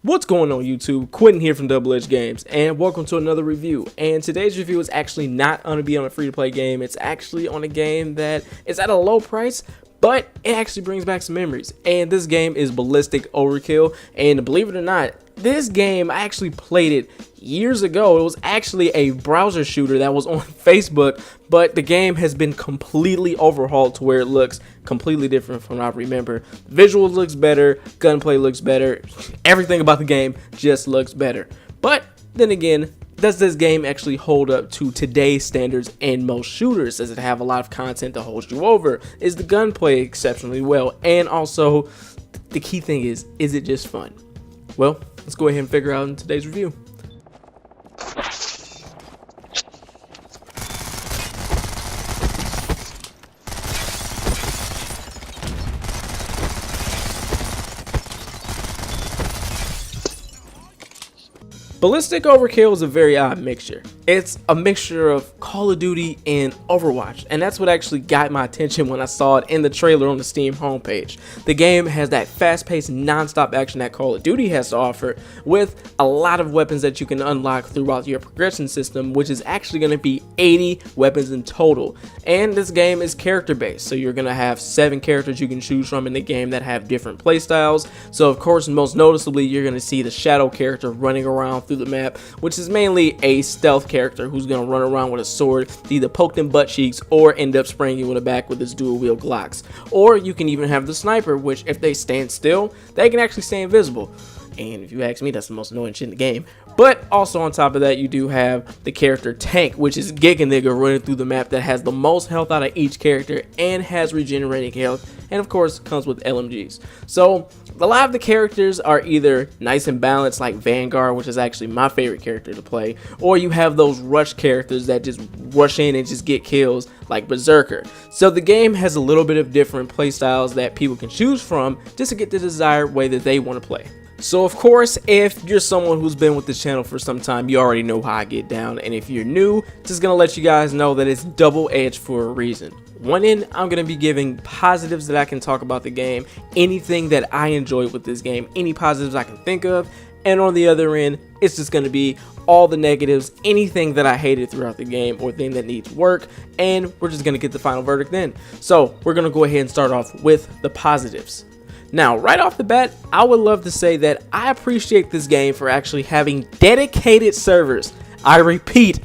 What's going on YouTube? Quentin here from DoubleEdge Games, and welcome to another review. And today's review is actually not going to be on a free-to-play game. It's actually on a game that is at a low price, but it actually brings back some memories. And this game is Ballistic Overkill, and believe it or not, this game, I actually played it years ago. It was actually a browser shooter that was on Facebook, but the game has been completely overhauled to where it looks completely different from what I remember. Visuals looks better, gunplay looks better, everything about the game just looks better. But then again, does this game actually hold up to today's standards and most shooters? Does it have a lot of content that holds you over? Is the gunplay exceptionally well? And also, the key thing is it just fun? Well, let's go ahead and figure out in today's review. Ballistic Overkill is a very odd mixture. It's a mixture of Call of Duty and Overwatch, and that's what actually got my attention when I saw it in the trailer on the Steam homepage. The game has that fast-paced, non-stop action that Call of Duty has to offer, with a lot of weapons that you can unlock throughout your progression system, which is actually going to be 80 weapons in total. And this game is character-based, so you're going to have 7 characters you can choose from in the game that have different playstyles. So of course, most noticeably, you're going to see the Shadow character running around through the map, which is mainly a stealth character who's going to run around with a sword to either poke them butt cheeks or end up spraying you in the back with his dual wield Glocks. Or you can even have the sniper, which if they stand still, they can actually stay invisible. And if you ask me, that's the most annoying shit in the game. But also on top of that, you do have the character Tank, which is Giga Nigga running through the map that has the most health out of each character and has regenerating health, and of course comes with LMGs. So a lot of the characters are either nice and balanced like Vanguard, which is actually my favorite character to play, or you have those rush characters that just rush in and just get kills like Berserker. So the game has a little bit of different playstyles that people can choose from just to get the desired way that they want to play. So of course, if you're someone who's been with this channel for some time, you already know how I get down. And if you're new, just gonna let you guys know that it's double edged for a reason. One end, I'm gonna be giving positives that I can talk about the game, anything that I enjoyed with this game, any positives I can think of. And on the other end, it's just gonna be all the negatives, anything that I hated throughout the game or thing that needs work. And we're just gonna get the final verdict then. So we're gonna go ahead and start off with the positives. Now, right off the bat, I would love to say that I appreciate this game for actually having dedicated servers. I repeat,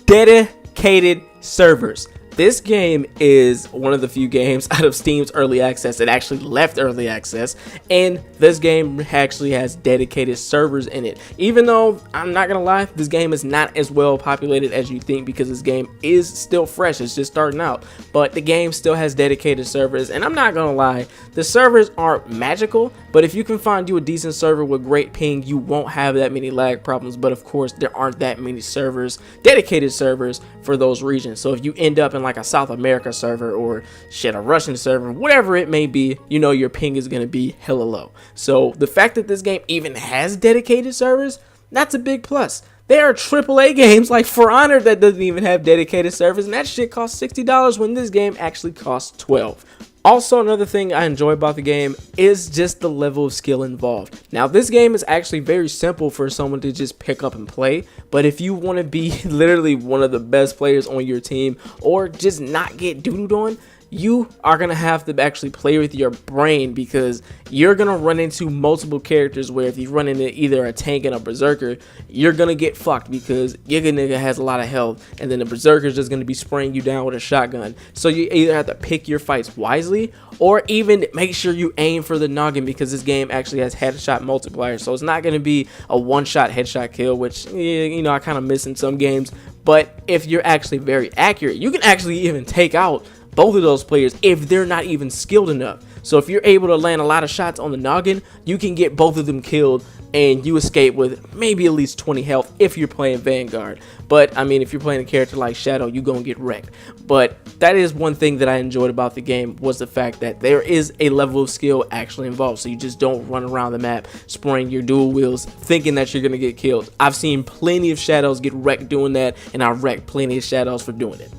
dedicated servers. This game is one of the few games out of Steam's early access that actually left early access, and this game actually has dedicated servers in it. Even though, I'm not gonna lie, this game is not as well populated as you think because this game is still fresh, it's just starting out, but the game still has dedicated servers. And I'm not gonna lie, the servers aren't magical, but if you can find you a decent server with great ping, you won't have that many lag problems. But of course, there aren't that many servers, dedicated servers for those regions. So if you end up in like a South America server or shit, a Russian server, whatever it may be, you know your ping is gonna be hella low. So the fact that this game even has dedicated servers, that's a big plus. There are AAA games like For Honor that doesn't even have dedicated servers, and that shit costs $60 when this game actually costs $12. Also, another thing I enjoy about the game is just the level of skill involved. Now, this game is actually very simple for someone to just pick up and play, but if you want to be literally one of the best players on your team or just not get doodled on, you are going to have to actually play with your brain, because you're going to run into multiple characters where if you run into either a tank and a berserker, you're going to get fucked because Giga Nigga has a lot of health and then the berserker is just going to be spraying you down with a shotgun. So you either have to pick your fights wisely or even make sure you aim for the noggin, because this game actually has headshot multiplier. So it's not going to be a one-shot headshot kill, which, you know, I kind of miss in some games. But if you're actually very accurate, you can actually even take out both of those players if they're not even skilled enough. So if you're able to land a lot of shots on the noggin, you can get both of them killed and you escape with maybe at least 20 health if you're playing Vanguard. But I mean, if you're playing a character like Shadow, you're gonna get wrecked. But that is one thing that I enjoyed about the game, was the fact that there is a level of skill actually involved. So you just don't run around the map spraying your dual wheels thinking that you're gonna get killed. I've seen plenty of Shadows get wrecked doing that, and I've wrecked plenty of Shadows for doing it.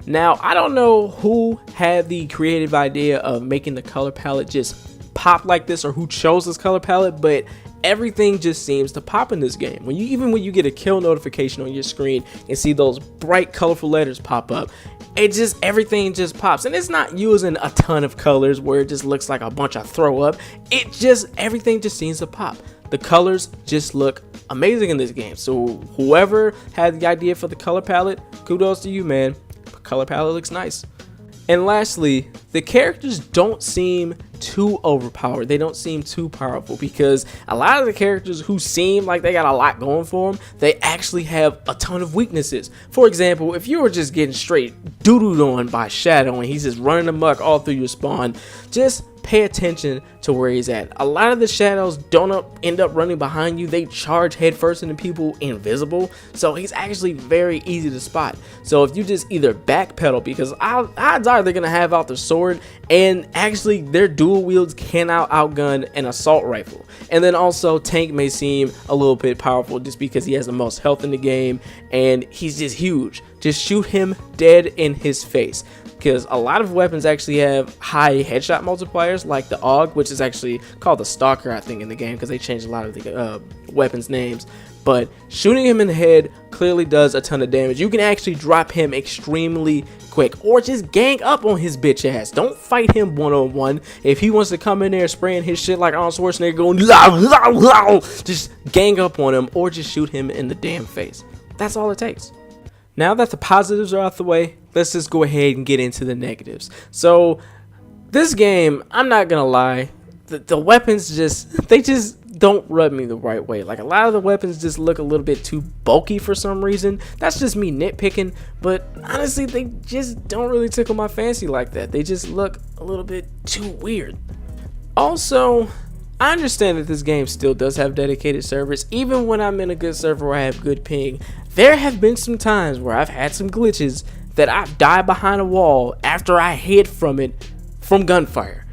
Now, I don't know who had the creative idea of making the color palette just pop like this, or who chose this color palette, but everything just seems to pop in this game. Even when you get a kill notification on your screen and see those bright colorful letters pop up, everything just pops. And it's not using a ton of colors where it just looks like a bunch of throw up. Everything just seems to pop. The colors just look amazing in this game. So whoever had the idea for the color palette, kudos to you, man. The color palette looks nice. And lastly, the characters don't seem too overpowered. They don't seem too powerful, because a lot of the characters who seem like they got a lot going for them, they actually have a ton of weaknesses. For example, if you were just getting straight doo-dooed on by Shadow and he's just running amok all through your spawn, just pay attention to where he's at. A lot of the shadows don't end up running behind you. They charge headfirst into people invisible, so he's actually very easy to spot. So if you just either backpedal, because odds are they're gonna have out their sword, and actually their dual wields can outgun an assault rifle. And then also Tank may seem a little bit powerful just because he has the most health in the game and he's just huge. Just shoot him dead in his face, because a lot of weapons actually have high headshot multipliers, like the AUG, which is actually called the Stalker, I think, in the game, because they changed a lot of the weapons names. But shooting him in the head clearly does a ton of damage. You can actually drop him extremely quick, or just gang up on his bitch ass. Don't fight him one-on-one. If he wants to come in there spraying his shit like Arnold Schwarzenegger going low, low, low, just gang up on him, or just shoot him in the damn face. That's all it takes. Now that the positives are out the way, let's just go ahead and get into the negatives. So this game, I'm not gonna lie, the weapons they just don't rub me the right way. Like, a lot of the weapons just look a little bit too bulky for some reason. That's just me nitpicking, but honestly, they just don't really tickle my fancy like that. They just look a little bit too weird. Also, I understand that this game still does have dedicated servers. Even when I'm in a good server where I have good ping, there have been some times where I've had some glitches that I've died behind a wall after I hid from it from gunfire,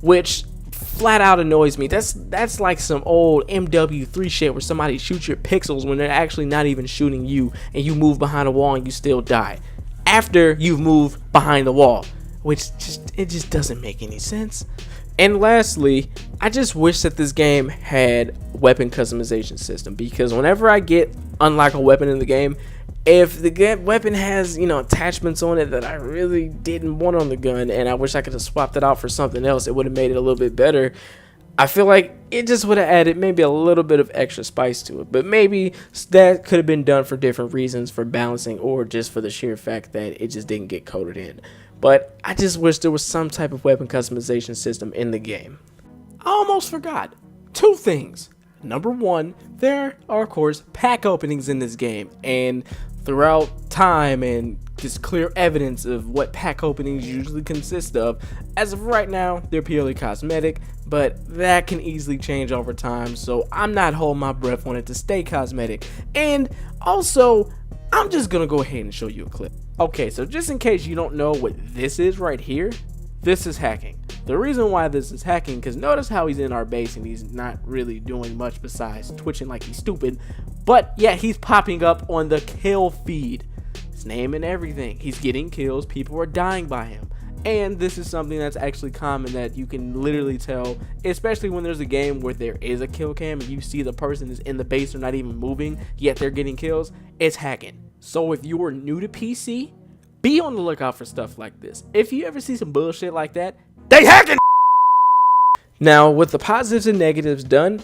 which flat out annoys me. That's like some old MW3 shit where somebody shoots your pixels when they're actually not even shooting you, and you move behind a wall and you still die after you've moved behind the wall, which just doesn't make any sense. And lastly, I just wish that this game had weapon customization system, because whenever I unlock a weapon in the game, if the weapon has, attachments on it that I really didn't want on the gun, and I wish I could have swapped it out for something else, it would have made it a little bit better. I feel like it just would have added maybe a little bit of extra spice to it, but maybe that could have been done for different reasons, for balancing, or just for the sheer fact that it just didn't get coded in. But I just wish there was some type of weapon customization system in the game. I almost forgot 2 things. Number 1, there are of course pack openings in this game, and throughout time and just clear evidence of what pack openings usually consist of, as of right now they're purely cosmetic, but that can easily change over time, so I'm not holding my breath on it to stay cosmetic. And also, I'm just gonna go ahead and show you a clip. Okay, so just in case you don't know what this is right here, this is hacking. The reason why this is hacking, because notice how he's in our base and he's not really doing much besides twitching like he's stupid, but yeah, he's popping up on the kill feed. His name and everything. He's getting kills, people are dying by him. And this is something that's actually common that you can literally tell, especially when there's a game where there is a kill cam and you see the person is in the base or not even moving, yet they're getting kills. It's hacking. So if you're new to PC, be on the lookout for stuff like this. If you ever see some bullshit like that, they hacking. Now, with the positives and negatives done,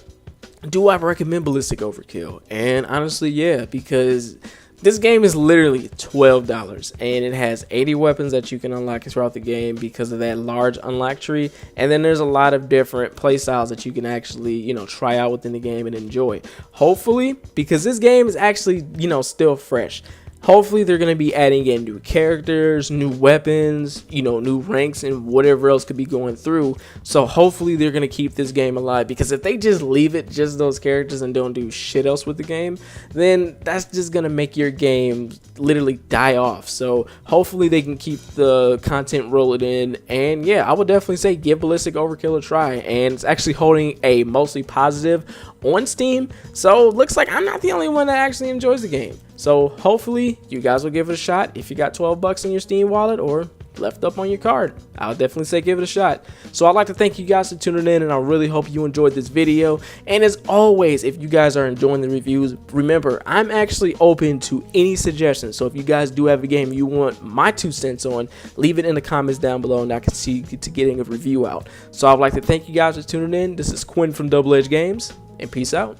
do I recommend Ballistic Overkill? And honestly, yeah, because this game is literally $12 and it has 80 weapons that you can unlock throughout the game because of that large unlock tree. And then there's a lot of different play styles that you can actually, try out within the game and enjoy. Hopefully, because this game is actually, still fresh. Hopefully they're going to be adding in new characters, new weapons, new ranks, and whatever else could be going through. So hopefully they're going to keep this game alive, because if they just leave it just those characters and don't do shit else with the game, then that's just going to make your game literally die off. So hopefully they can keep the content rolling in. And yeah, I would definitely say give Ballistic Overkill a try. And it's actually holding a mostly positive on Steam. So it looks like I'm not the only one that actually enjoys the game. So hopefully you guys will give it a shot if you got $12 in your Steam wallet, or left up on your card. I'll definitely say give it a shot. So I'd like to thank you guys for tuning in, and I really hope you enjoyed this video. And as always, if you guys are enjoying the reviews, remember, I'm actually open to any suggestions. So if you guys do have a game you want my 2 cents on, leave it in the comments down below, and I can see to getting a review out. So I'd like to thank you guys for tuning in. This is Quinn from DoubleEdge Games, and peace out.